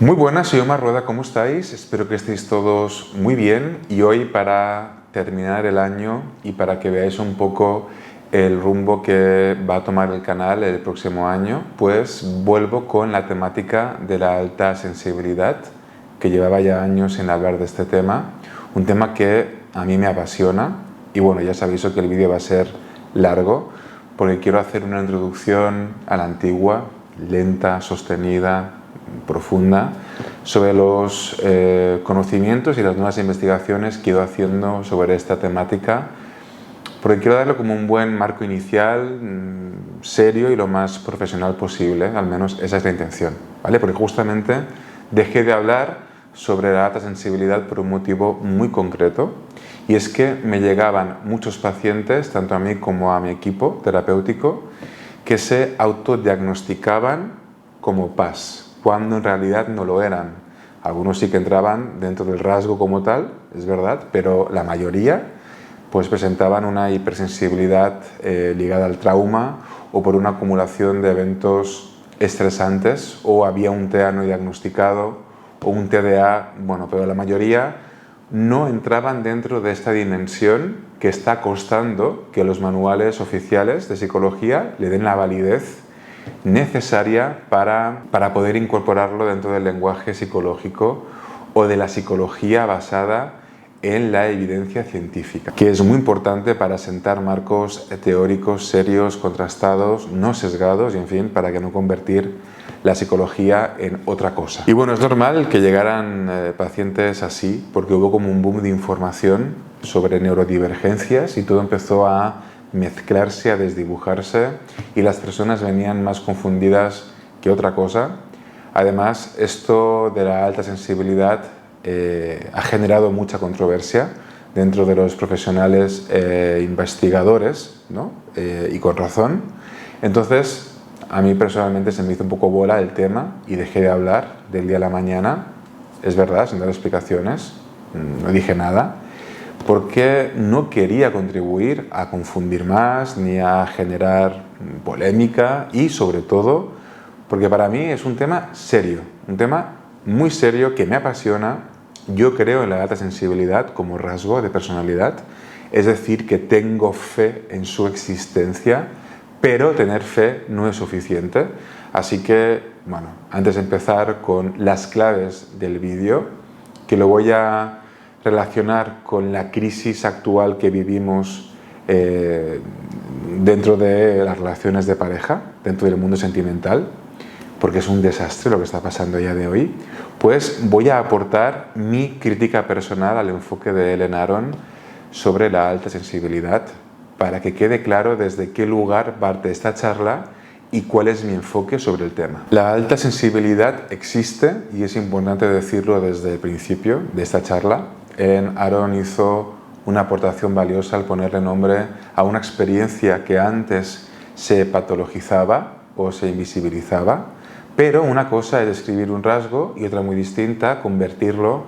Muy buenas, soy Omar Rueda, ¿cómo estáis? Espero que estéis todos muy bien y hoy para terminar el año y para que veáis un poco el rumbo que va a tomar el canal el próximo año, pues vuelvo con la temática de la alta sensibilidad, que llevaba ya años sin hablar de este tema, un tema que a mí me apasiona y bueno, ya os aviso que el vídeo va a ser largo porque quiero hacer una introducción a la antigua, lenta, sostenida, profunda, sobre los conocimientos y las nuevas investigaciones que he ido haciendo sobre esta temática, porque quiero darle como un buen marco inicial, serio y lo más profesional posible, al menos esa es la intención, ¿vale? Porque justamente dejé de hablar sobre la alta sensibilidad por un motivo muy concreto, y es que me llegaban muchos pacientes, tanto a mí como a mi equipo terapéutico, que se autodiagnosticaban como PAS, cuando en realidad no lo eran. Algunos sí que entraban dentro del rasgo como tal, es verdad, pero la mayoría pues presentaban una hipersensibilidad ligada al trauma o por una acumulación de eventos estresantes, o había un TEA no diagnosticado o un TDA, bueno, pero la mayoría no entraban dentro de esta dimensión que está costando que los manuales oficiales de psicología le den la validez necesaria para poder incorporarlo dentro del lenguaje psicológico o de la psicología basada en la evidencia científica, que es muy importante para sentar marcos teóricos serios, contrastados, no sesgados y, en fin, para que no convertir la psicología en otra cosa. Y bueno, es normal que llegaran pacientes así, porque hubo como un boom de información sobre neurodivergencias y todo empezó a mezclarse, a desdibujarse, y las personas venían más confundidas que otra cosa. Además, esto de la alta sensibilidad ha generado mucha controversia dentro de los profesionales investigadores, ¿no? Y con razón. Entonces, a mí personalmente se me hizo un poco bola el tema y dejé de hablar del día a la mañana. Es verdad, sin dar explicaciones, no dije nada, porque no quería contribuir a confundir más ni a generar polémica, y sobre todo porque para mí es un tema serio, un tema muy serio que me apasiona. Yo creo en la alta sensibilidad como rasgo de personalidad, es decir, que tengo fe en su existencia, pero tener fe no es suficiente. Así que, bueno, antes de empezar con las claves del vídeo, que lo voy a relacionar con la crisis actual que vivimos dentro de las relaciones de pareja, dentro del mundo sentimental, porque es un desastre lo que está pasando a día de hoy, pues voy a aportar mi crítica personal al enfoque de Ellen Aron sobre la alta sensibilidad, para que quede claro desde qué lugar parte esta charla y cuál es mi enfoque sobre el tema. La alta sensibilidad existe y es importante decirlo desde el principio de esta charla. Ellen Aron hizo una aportación valiosa al ponerle nombre a una experiencia que antes se patologizaba o se invisibilizaba, pero una cosa es describir un rasgo y otra muy distinta convertirlo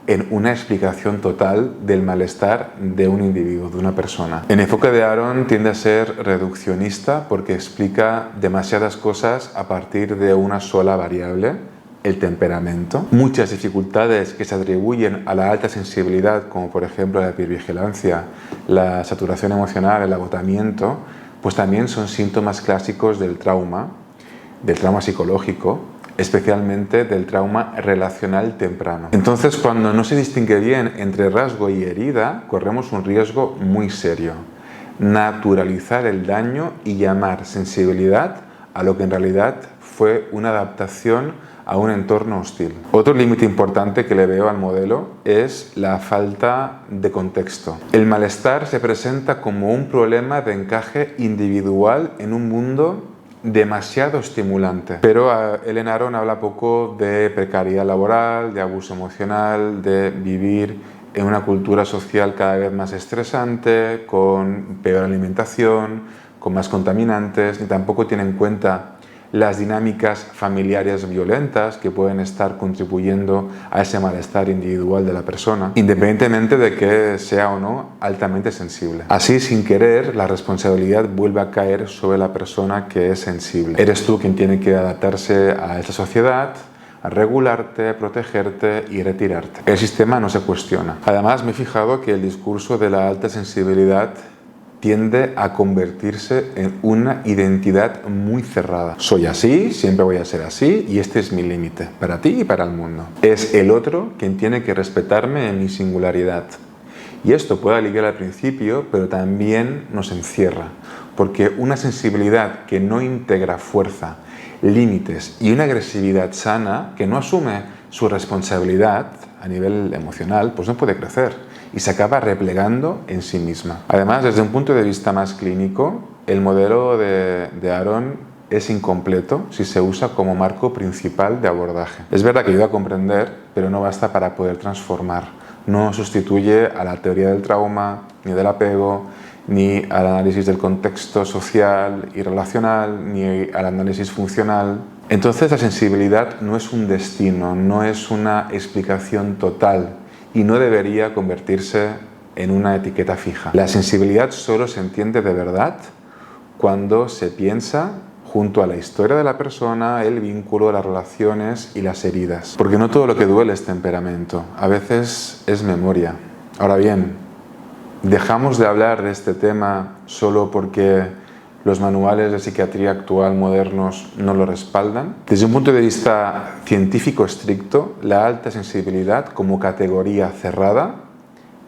en una explicación total del malestar de un individuo, de una persona. El enfoque de Aron tiende a ser reduccionista porque explica demasiadas cosas a partir de una sola variable, el temperamento. Muchas dificultades que se atribuyen a la alta sensibilidad, como por ejemplo la hipervigilancia, la saturación emocional, el agotamiento, pues también son síntomas clásicos del trauma psicológico, especialmente del trauma relacional temprano. Entonces, cuando no se distingue bien entre rasgo y herida, corremos un riesgo muy serio: naturalizar el daño y llamar sensibilidad a lo que en realidad fue una adaptación a un entorno hostil. Otro límite importante que le veo al modelo es la falta de contexto. El malestar se presenta como un problema de encaje individual en un mundo demasiado estimulante. Pero Ellen Aron habla poco de precariedad laboral, de abuso emocional, de vivir en una cultura social cada vez más estresante, con peor alimentación, con más contaminantes, ni tampoco tiene en cuenta las dinámicas familiares violentas que pueden estar contribuyendo a ese malestar individual de la persona, independientemente de que sea o no altamente sensible. Así, sin querer, la responsabilidad vuelve a caer sobre la persona que es sensible. Eres tú quien tiene que adaptarse a esta sociedad, a regularte, protegerte y retirarte. El sistema no se cuestiona. Además, me he fijado que el discurso de la alta sensibilidad tiende a convertirse en una identidad muy cerrada. Soy así, siempre voy a ser así y este es mi límite, para ti y para el mundo. Es el otro quien tiene que respetarme en mi singularidad. Y esto puede aliviar al principio, pero también nos encierra, porque una sensibilidad que no integra fuerza, límites y una agresividad sana, que no asume su responsabilidad a nivel emocional, pues no puede crecer y se acaba replegando en sí misma. Además, desde un punto de vista más clínico, el modelo de Aaron es incompleto si se usa como marco principal de abordaje. Es verdad que ayuda a comprender, pero no basta para poder transformar. No sustituye a la teoría del trauma, ni del apego, ni al análisis del contexto social y relacional, ni al análisis funcional. Entonces, la sensibilidad no es un destino, no es una explicación total y no debería convertirse en una etiqueta fija. La sensibilidad solo se entiende de verdad cuando se piensa junto a la historia de la persona, el vínculo, las relaciones y las heridas. Porque no todo lo que duele es temperamento, a veces es memoria. Ahora bien, ¿dejamos de hablar de este tema solo porque los manuales de psiquiatría actual modernos no lo respaldan? Desde un punto de vista científico estricto, la alta sensibilidad como categoría cerrada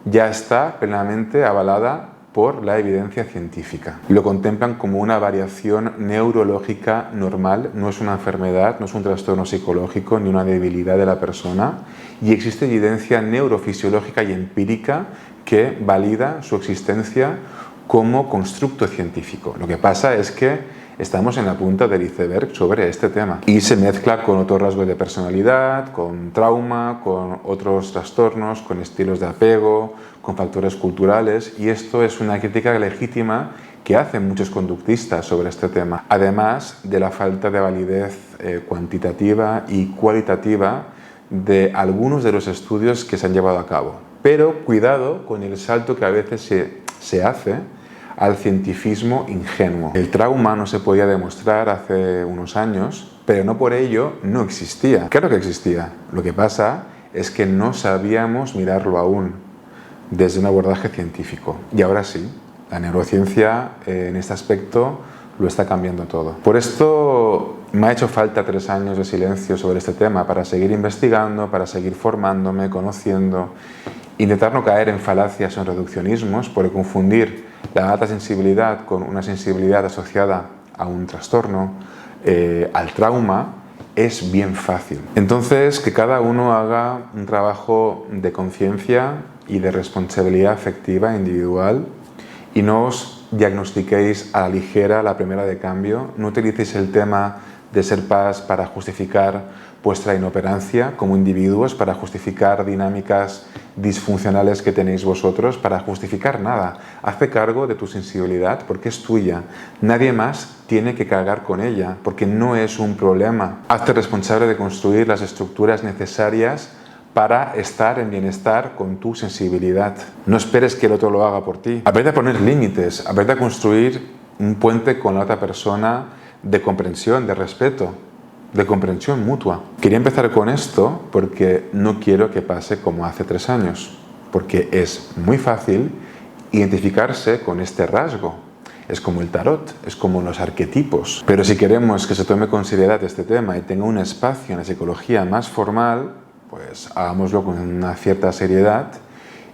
ya está plenamente avalada por la evidencia científica. Lo contemplan como una variación neurológica normal, no es una enfermedad, no es un trastorno psicológico ni una debilidad de la persona, y existe evidencia neurofisiológica y empírica que valida su existencia como constructo científico. Lo que pasa es que estamos en la punta del iceberg sobre este tema y se mezcla con otros rasgos de personalidad, con trauma, con otros trastornos, con estilos de apego, con factores culturales, y esto es una crítica legítima que hacen muchos conductistas sobre este tema, además de la falta de validez cuantitativa y cualitativa de algunos de los estudios que se han llevado a cabo. Pero cuidado con el salto que a veces se hace al cientifismo ingenuo. El trauma no se podía demostrar hace unos años, pero no por ello no existía. Claro que existía. Lo que pasa es que no sabíamos mirarlo aún desde un abordaje científico. Y ahora sí, la neurociencia en este aspecto lo está cambiando todo. Por esto me ha hecho falta 3 años de silencio sobre este tema para seguir investigando, para seguir formándome, conociendo, intentar no caer en falacias o en reduccionismos, porque confundir la alta sensibilidad con una sensibilidad asociada a un trastorno, al trauma, es bien fácil. Entonces, que cada uno haga un trabajo de conciencia y de responsabilidad afectiva individual y no os diagnostiquéis a la ligera la primera de cambio, no utilicéis el tema de ser paz para justificar vuestra inoperancia como individuos, para justificar dinámicas disfuncionales que tenéis vosotros, para justificar nada. Hazte cargo de tu sensibilidad porque es tuya. Nadie más tiene que cargar con ella porque no es un problema. Hazte responsable de construir las estructuras necesarias para estar en bienestar con tu sensibilidad. No esperes que el otro lo haga por ti. Aprende a poner límites, aprende a construir un puente con la otra persona de comprensión, de respeto, de comprensión mutua. Quería empezar con esto porque no quiero que pase como hace 3 años, porque es muy fácil identificarse con este rasgo. Es como el tarot, es como los arquetipos. Pero si queremos que se tome con seriedad este tema y tenga un espacio en la psicología más formal, pues hagámoslo con una cierta seriedad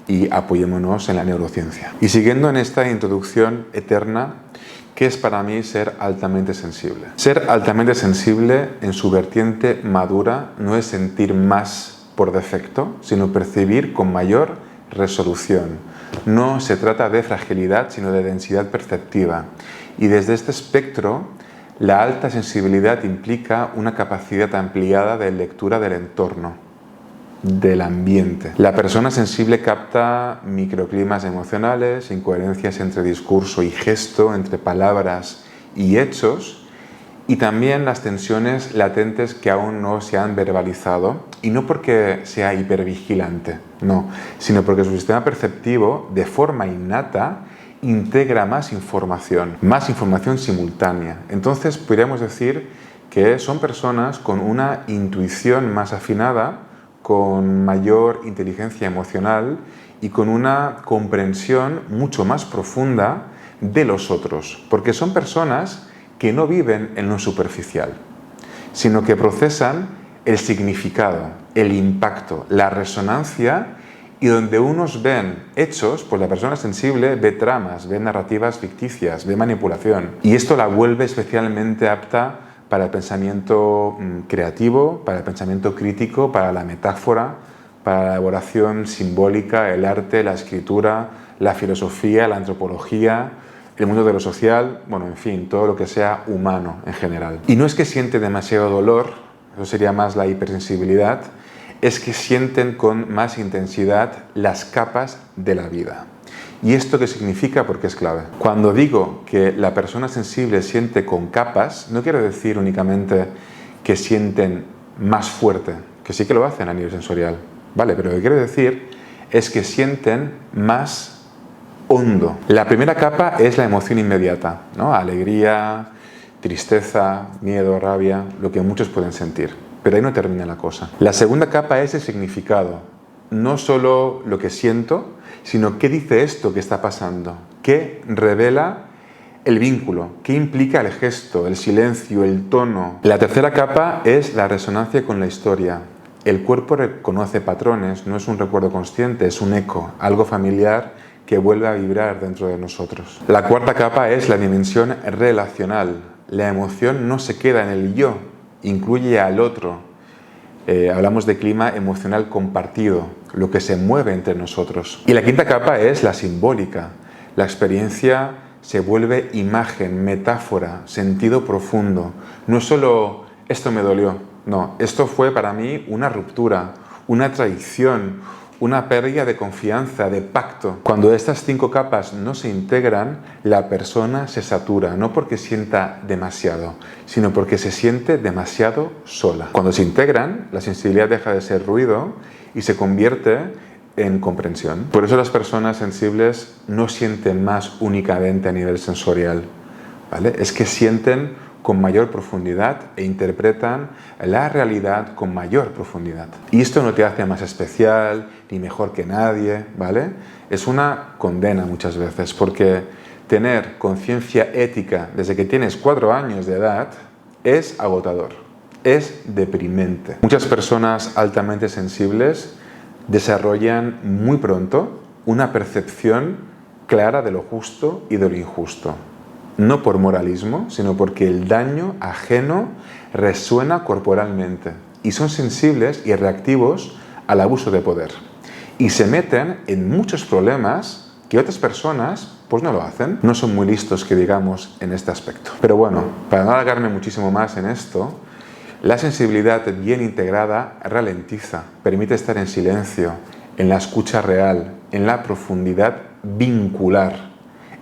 y apoyémonos en la neurociencia. Y siguiendo en esta introducción eterna, ¿qué es para mí ser altamente sensible? Ser altamente sensible en su vertiente madura no es sentir más por defecto, sino percibir con mayor resolución. No se trata de fragilidad, sino de densidad perceptiva. Y desde este espectro, la alta sensibilidad implica una capacidad ampliada de lectura del entorno, del ambiente. La persona sensible capta microclimas emocionales, incoherencias entre discurso y gesto, entre palabras y hechos, y también las tensiones latentes que aún no se han verbalizado, y no porque sea hipervigilante, no, sino porque su sistema perceptivo, de forma innata, integra más información simultánea. Entonces podríamos decir que son personas con una intuición más afinada, con mayor inteligencia emocional y con una comprensión mucho más profunda de los otros, porque son personas que no viven en lo superficial, sino que procesan el significado, el impacto, la resonancia, y donde unos ven hechos, pues la persona sensible ve tramas, ve narrativas ficticias, ve manipulación, y esto la vuelve especialmente apta para el pensamiento creativo, para el pensamiento crítico, para la metáfora, para la elaboración simbólica, el arte, la escritura, la filosofía, la antropología, el mundo de lo social, bueno, en fin, todo lo que sea humano en general. Y no es que siente demasiado dolor, eso sería más la hipersensibilidad, es que sienten con más intensidad las capas de la vida. ¿Y esto qué significa? Porque es clave. Cuando digo que la persona sensible siente con capas, no quiero decir únicamente que sienten más fuerte, que sí que lo hacen a nivel sensorial, ¿vale? Pero lo que quiero decir es que sienten más hondo. La primera capa es la emoción inmediata, ¿no? Alegría, tristeza, miedo, rabia, lo que muchos pueden sentir. Pero ahí no termina la cosa. La segunda capa es el significado. No solo lo que siento, sino qué dice esto que está pasando, qué revela el vínculo, qué implica el gesto, el silencio, el tono. La tercera capa es la resonancia con la historia. El cuerpo reconoce patrones, no es un recuerdo consciente, es un eco, algo familiar que vuelve a vibrar dentro de nosotros. La cuarta capa es la dimensión relacional. La emoción no se queda en el yo, incluye al otro. Hablamos de clima emocional compartido, lo que se mueve entre nosotros. Y la quinta capa es la simbólica. La experiencia se vuelve imagen, metáfora, sentido profundo. No es solo esto me dolió, no, esto fue para mí una ruptura, una traición, una pérdida de confianza, de pacto. Cuando estas 5 capas no se integran, la persona se satura, no porque sienta demasiado, sino porque se siente demasiado sola. Cuando se integran, la sensibilidad deja de ser ruido y se convierte en comprensión. Por eso las personas sensibles no sienten más únicamente a nivel sensorial, ¿vale? Es que sienten con mayor profundidad e interpretan la realidad con mayor profundidad. Y esto no te hace más especial ni mejor que nadie, ¿vale? Es una condena muchas veces, porque tener conciencia ética desde que tienes 4 años de edad es agotador, es deprimente. Muchas personas altamente sensibles desarrollan muy pronto una percepción clara de lo justo y de lo injusto. No por moralismo, sino porque el daño ajeno resuena corporalmente y son sensibles y reactivos al abuso de poder. Y se meten en muchos problemas que otras personas pues no lo hacen. No son muy listos, que digamos, en este aspecto. Pero bueno, para no alargarme muchísimo más en esto, la sensibilidad bien integrada ralentiza, permite estar en silencio, en la escucha real, en la profundidad vincular,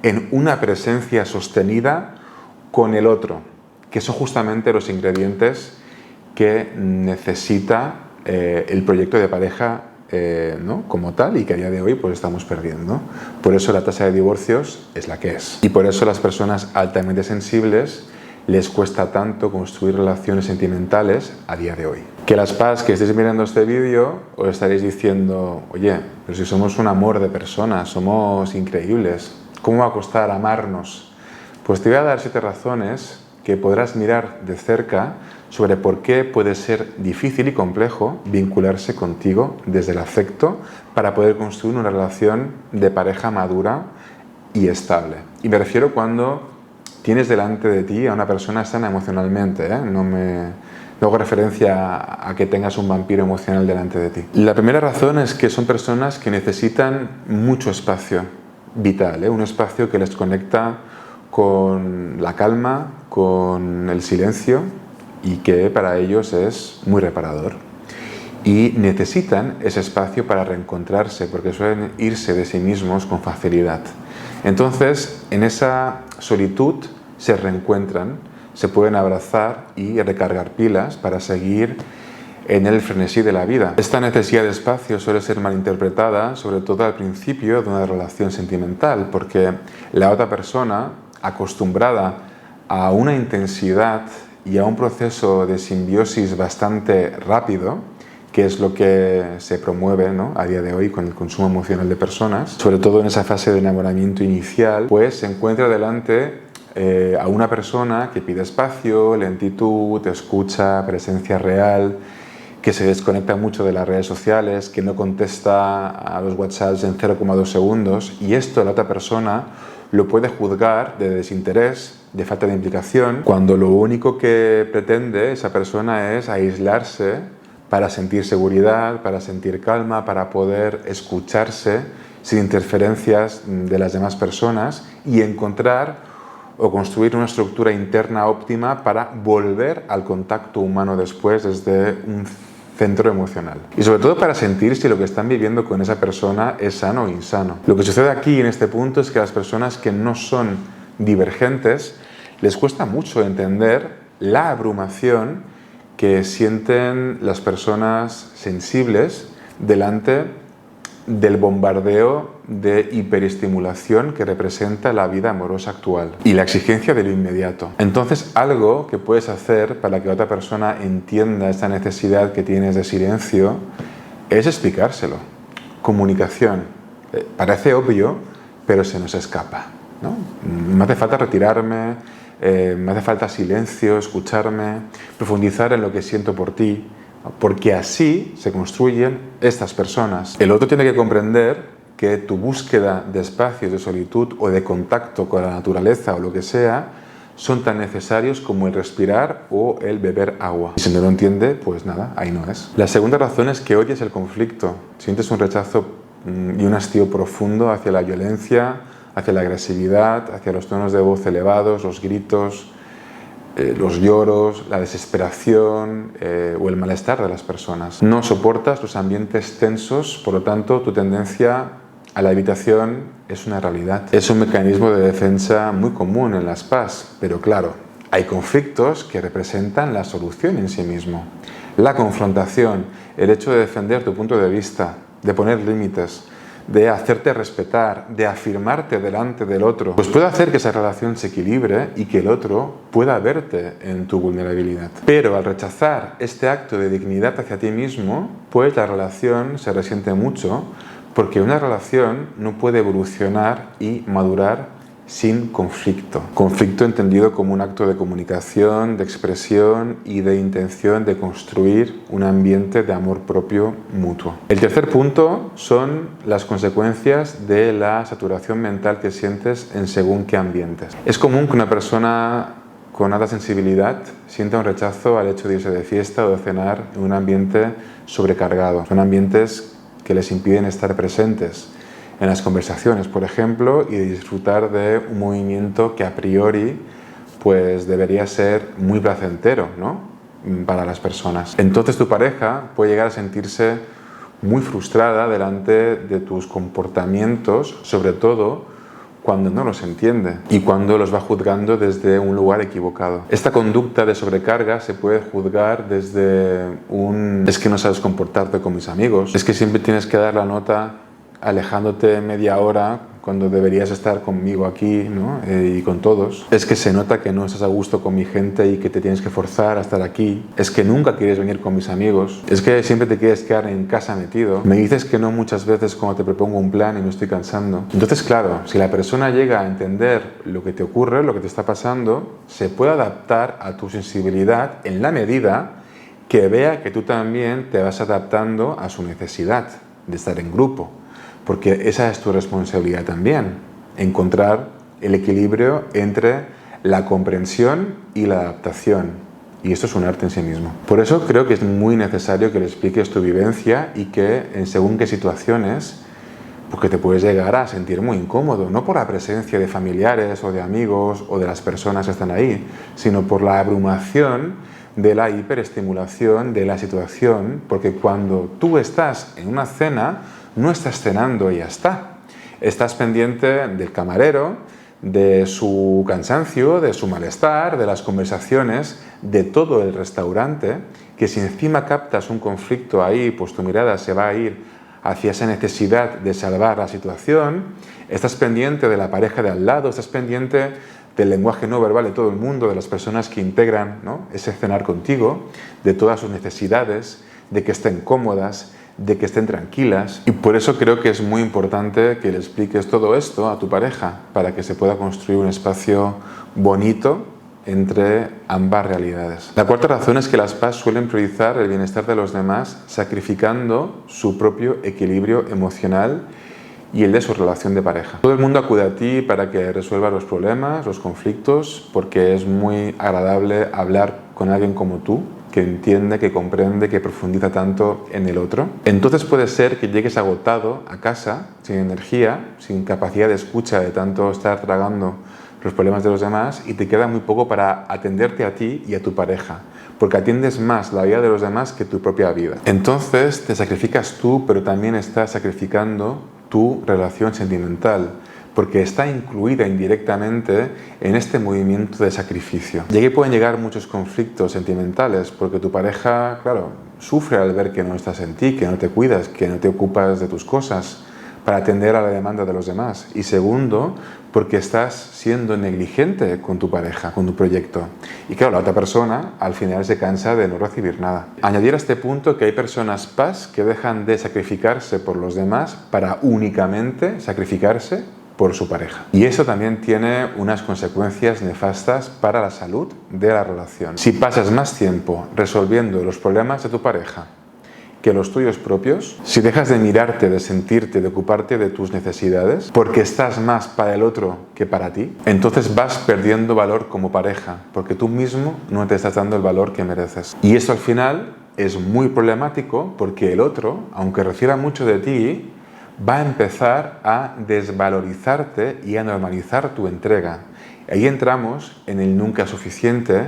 en una presencia sostenida con el otro, que son justamente los ingredientes que necesita el proyecto de pareja ¿no? como tal, y que a día de hoy pues estamos perdiendo. Por eso la tasa de divorcios es la que es. Y por eso las personas altamente sensibles les cuesta tanto construir relaciones sentimentales a día de hoy. Que las PAS que estéis mirando este vídeo os estaréis diciendo, oye, pero si somos un amor de personas, somos increíbles, ¿cómo va a costar amarnos? Pues te voy a dar 7 razones que podrás mirar de cerca sobre por qué puede ser difícil y complejo vincularse contigo desde el afecto para poder construir una relación de pareja madura y estable. Y me refiero cuando tienes delante de ti a una persona sana emocionalmente, ¿eh? No hago referencia a que tengas un vampiro emocional delante de ti. La primera razón es que son personas que necesitan mucho espacio vital, un espacio que les conecta con la calma, con el silencio, y que para ellos es muy reparador. Y necesitan ese espacio para reencontrarse, porque suelen irse de sí mismos con facilidad. Entonces, en esa solitud se reencuentran, se pueden abrazar y recargar pilas para seguir en el frenesí de la vida. Esta necesidad de espacio suele ser malinterpretada, sobre todo al principio de una relación sentimental, porque la otra persona, acostumbrada a una intensidad y a un proceso de simbiosis bastante rápido, que es lo que se promueve, ¿no?, a día de hoy con el consumo emocional de personas, sobre todo en esa fase de enamoramiento inicial, pues se encuentra delante a una persona que pide espacio, lentitud, escucha, presencia real, que se desconecta mucho de las redes sociales, que no contesta a los WhatsApps en 0,2 segundos, y esto la otra persona lo puede juzgar de desinterés, de falta de implicación, cuando lo único que pretende esa persona es aislarse para sentir seguridad, para sentir calma, para poder escucharse sin interferencias de las demás personas y encontrar o construir una estructura interna óptima para volver al contacto humano después desde un centro emocional. Y sobre todo para sentir si lo que están viviendo con esa persona es sano o insano. Lo que sucede aquí en este punto es que a las personas que no son divergentes les cuesta mucho entender la abrumación que sienten las personas sensibles delante del bombardeo de hiperestimulación que representa la vida amorosa actual y la exigencia de lo inmediato. Entonces, algo que puedes hacer para que otra persona entienda esta necesidad que tienes de silencio es explicárselo. Comunicación. Parece obvio, pero se nos escapa, ¿no? Me hace falta retirarme, me hace falta silencio, escucharme, profundizar en lo que siento por ti, porque así se construyen estas personas. El otro tiene que comprender que tu búsqueda de espacios de solitud o de contacto con la naturaleza o lo que sea son tan necesarios como el respirar o el beber agua. Y si no lo entiende, pues nada, ahí no es. La segunda razón es que odias el conflicto. Sientes un rechazo y un hastío profundo hacia la violencia, hacia la agresividad, hacia los tonos de voz elevados, los gritos, los lloros, la desesperación o el malestar de las personas. No soportas los ambientes tensos, por lo tanto tu tendencia a la evitación es una realidad. Es un mecanismo de defensa muy común en las PAS, pero claro, hay conflictos que representan la solución en sí mismo. La confrontación, el hecho de defender tu punto de vista, de poner límites, de hacerte respetar, de afirmarte delante del otro, pues puede hacer que esa relación se equilibre y que el otro pueda verte en tu vulnerabilidad. Pero al rechazar este acto de dignidad hacia ti mismo, pues la relación se resiente mucho, porque una relación no puede evolucionar y madurar sin conflicto. Conflicto entendido como un acto de comunicación, de expresión y de intención de construir un ambiente de amor propio mutuo. El tercer punto son las consecuencias de la saturación mental que sientes en según qué ambientes. Es común que una persona con alta sensibilidad sienta un rechazo al hecho de irse de fiesta o de cenar en un ambiente sobrecargado. Son ambientes que les impiden estar presentes en las conversaciones, por ejemplo, y de disfrutar de un movimiento que a priori pues debería ser muy placentero, ¿no?, para las personas. Entonces tu pareja puede llegar a sentirse muy frustrada delante de tus comportamientos, sobre todo cuando no los entiende y cuando los va juzgando desde un lugar equivocado. Esta conducta de sobrecarga se puede juzgar desde es que no sabes comportarte con mis amigos, es que siempre tienes que dar la nota alejándote media hora cuando deberías estar conmigo aquí, ¿no?, y con todos. Es que se nota que no estás a gusto con mi gente y que te tienes que forzar a estar aquí. Es que nunca quieres venir con mis amigos. Es que siempre te quieres quedar en casa metido. Me dices que no muchas veces cuando te propongo un plan y me estoy cansando. Entonces, claro, si la persona llega a entender lo que te ocurre, lo que te está pasando, se puede adaptar a tu sensibilidad en la medida que vea que tú también te vas adaptando a su necesidad de estar en grupo. Porque esa es tu responsabilidad también, encontrar el equilibrio entre la comprensión y la adaptación. Y esto es un arte en sí mismo. Por eso creo que es muy necesario que le expliques tu vivencia y que en según qué situaciones, porque te puedes llegar a sentir muy incómodo, no por la presencia de familiares o de amigos o de las personas que están ahí, sino por la abrumación de la hiperestimulación de la situación, porque cuando tú estás en una cena, no estás cenando y ya está. Estás pendiente del camarero, de su cansancio, de su malestar, de las conversaciones, de todo el restaurante, que si encima captas un conflicto ahí, pues tu mirada se va a ir hacia esa necesidad de salvar la situación. Estás pendiente de la pareja de al lado, estás pendiente del lenguaje no verbal de todo el mundo, de las personas que integran, ¿no?, ese cenar contigo, de todas sus necesidades, de que estén cómodas, de que estén tranquilas. Y por eso creo que es muy importante que le expliques todo esto a tu pareja para que se pueda construir un espacio bonito entre ambas realidades. La cuarta razón es que las PAs suelen priorizar el bienestar de los demás sacrificando su propio equilibrio emocional y el de su relación de pareja. Todo el mundo acude a ti para que resuelvas los problemas, los conflictos, porque es muy agradable hablar con alguien como tú, que entiende, que comprende, que profundiza tanto en el otro. Entonces puede ser que llegues agotado a casa, sin energía, sin capacidad de escucha de tanto estar tragando los problemas de los demás, y te queda muy poco para atenderte a ti y a tu pareja, porque atiendes más la vida de los demás que tu propia vida. Entonces te sacrificas tú, pero también estás sacrificando tu relación sentimental, porque está incluida indirectamente en este movimiento de sacrificio. Y aquí pueden llegar muchos conflictos sentimentales, porque tu pareja, claro, sufre al ver que no estás en ti, que no te cuidas, que no te ocupas de tus cosas para atender a la demanda de los demás. Y segundo, porque estás siendo negligente con tu pareja, con tu proyecto. Y claro, la otra persona al final se cansa de no recibir nada. Añadir a este punto que hay personas PAS que dejan de sacrificarse por los demás para únicamente sacrificarse por su pareja. Y eso también tiene unas consecuencias nefastas para la salud de la relación. Si pasas más tiempo resolviendo los problemas de tu pareja que los tuyos propios, si dejas de mirarte, de sentirte, de ocuparte de tus necesidades, porque estás más para el otro que para ti, entonces vas perdiendo valor como pareja, porque tú mismo no te estás dando el valor que mereces. Y eso al final es muy problemático, porque el otro, aunque reciba mucho de ti, va a empezar a desvalorizarte y a normalizar tu entrega. Ahí entramos en el nunca suficiente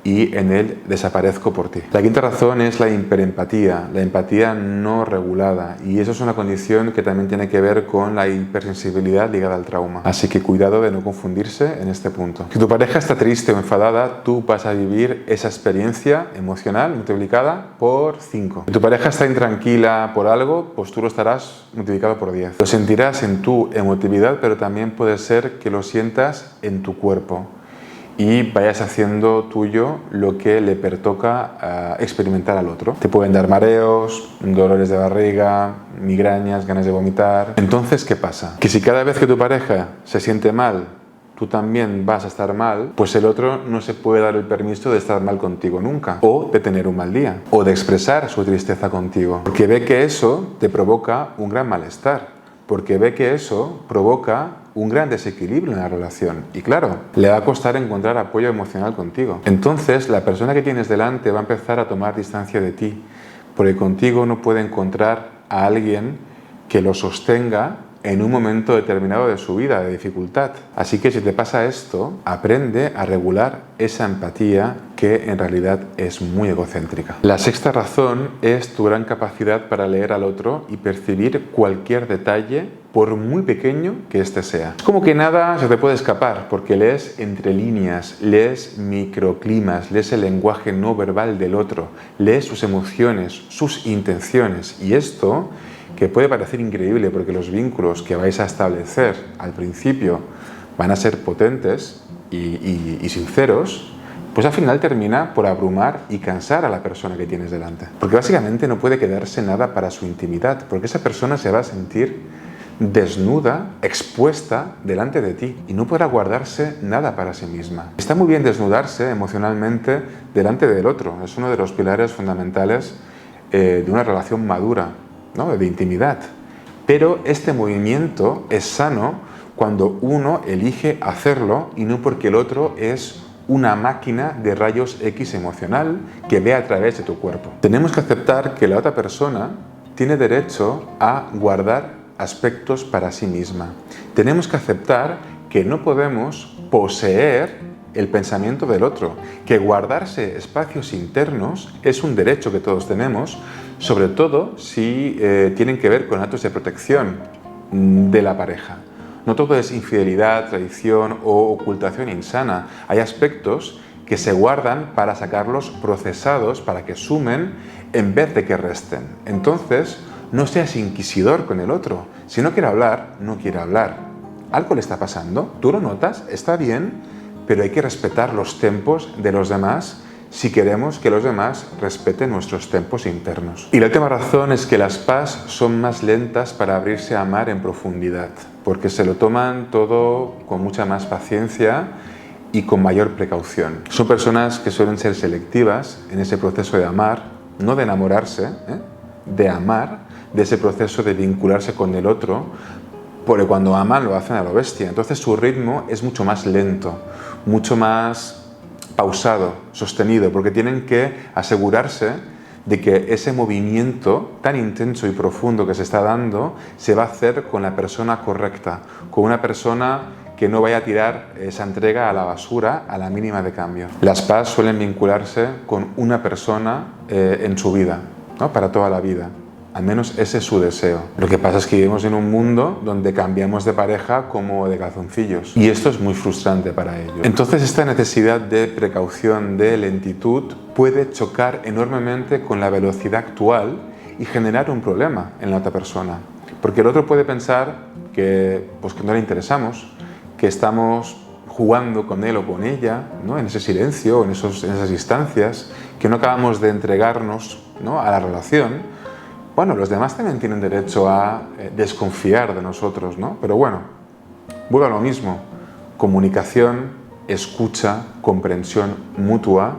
y en el desaparezco por ti. La quinta razón es la hiperempatía, la empatía no regulada, y eso es una condición que también tiene que ver con la hipersensibilidad ligada al trauma. Así que cuidado de no confundirse en este punto. Si tu pareja está triste o enfadada, tú vas a vivir esa experiencia emocional multiplicada por 5. Si tu pareja está intranquila por algo, pues tú lo estarás multiplicado por 10. Lo sentirás en tu emotividad, pero también puede ser que lo sientas en tu cuerpo y vayas haciendo tuyo lo que le pertoca experimentar al otro. Te pueden dar mareos, dolores de barriga, migrañas, ganas de vomitar. Entonces, ¿qué pasa? Que si cada vez que tu pareja se siente mal, tú también vas a estar mal, pues el otro no se puede dar el permiso de estar mal contigo nunca, o de tener un mal día, o de expresar su tristeza contigo, porque ve que eso te provoca un gran malestar, porque ve que eso provoca un gran desequilibrio en la relación. Y claro, le va a costar encontrar apoyo emocional contigo. Entonces, la persona que tienes delante va a empezar a tomar distancia de ti, porque contigo no puede encontrar a alguien que lo sostenga en un momento determinado de su vida, de dificultad. Así que si te pasa esto, aprende a regular esa empatía que en realidad es muy egocéntrica. La sexta razón es tu gran capacidad para leer al otro y percibir cualquier detalle, por muy pequeño que éste sea. Es como que nada se te puede escapar, porque lees entre líneas, lees microclimas, lees el lenguaje no verbal del otro, lees sus emociones, sus intenciones, y esto, que puede parecer increíble porque los vínculos que vais a establecer al principio van a ser potentes y sinceros, pues al final termina por abrumar y cansar a la persona que tienes delante. Porque básicamente no puede quedarse nada para su intimidad, porque esa persona se va a sentir desnuda, expuesta delante de ti, y no podrá guardarse nada para sí misma. Está muy bien desnudarse emocionalmente delante del otro, es uno de los pilares fundamentales de una relación madura, ¿no?, de intimidad. Pero este movimiento es sano cuando uno elige hacerlo y no porque el otro es una máquina de rayos X emocional que ve a través de tu cuerpo. Tenemos que aceptar que la otra persona tiene derecho a guardar aspectos para sí misma. Tenemos que aceptar que no podemos poseer el pensamiento del otro, que guardarse espacios internos es un derecho que todos tenemos, sobre todo si tienen que ver con actos de protección de la pareja. No todo es infidelidad, traición o ocultación insana. Hay aspectos que se guardan para sacarlos procesados, para que sumen en vez de que resten. Entonces, no seas inquisidor con el otro. Si no quiere hablar, no quiere hablar. ¿Algo le está pasando? ¿Tú lo notas? ¿Está bien? pero hay que respetar los tempos de los demás si queremos que los demás respeten nuestros tempos internos. Y la última razón es que las PAs son más lentas para abrirse a amar en profundidad, porque se lo toman todo con mucha más paciencia y con mayor precaución. Son personas que suelen ser selectivas en ese proceso de amar, no de enamorarse, de amar, de ese proceso de vincularse con el otro, porque cuando aman lo hacen a lo bestia. Entonces su ritmo es mucho más lento, mucho más pausado, sostenido, porque tienen que asegurarse de que ese movimiento tan intenso y profundo que se está dando se va a hacer con la persona correcta, con una persona que no vaya a tirar esa entrega a la basura a la mínima de cambio. Las PAs suelen vincularse con una persona en su vida, ¿no? Para toda la vida. Al menos ese es su deseo. Lo que pasa es que vivimos en un mundo donde cambiamos de pareja como de calzoncillos. Y esto es muy frustrante para ellos. Entonces esta necesidad de precaución, de lentitud, puede chocar enormemente con la velocidad actual y generar un problema en la otra persona. Porque el otro puede pensar que no le interesamos, que estamos jugando con él o con ella, ¿no? En ese silencio, en esas instancias, que no acabamos de entregarnos, ¿no? A la relación. Bueno, los demás también tienen derecho a desconfiar de nosotros, ¿no? Pero bueno, vuelvo a lo mismo. Comunicación, escucha, comprensión mutua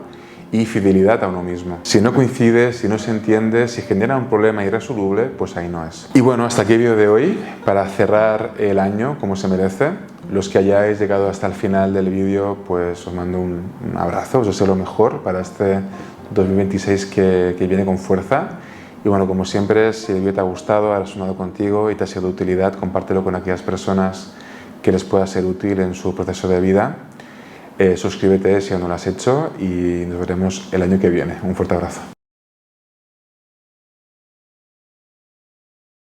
y fidelidad a uno mismo. Si no coincide, si no se entiende, si genera un problema irresoluble, pues ahí no es. Y bueno, hasta aquí el vídeo de hoy, para cerrar el año como se merece. Los que hayáis llegado hasta el final del vídeo, pues os mando un abrazo, os deseo lo mejor para este 2026 que viene con fuerza. Y bueno, como siempre, si el vídeo te ha gustado, ha resonado contigo y te ha sido de utilidad, compártelo con aquellas personas que les pueda ser útil en su proceso de vida. Suscríbete si aún no lo has hecho y nos veremos el año que viene. Un fuerte abrazo.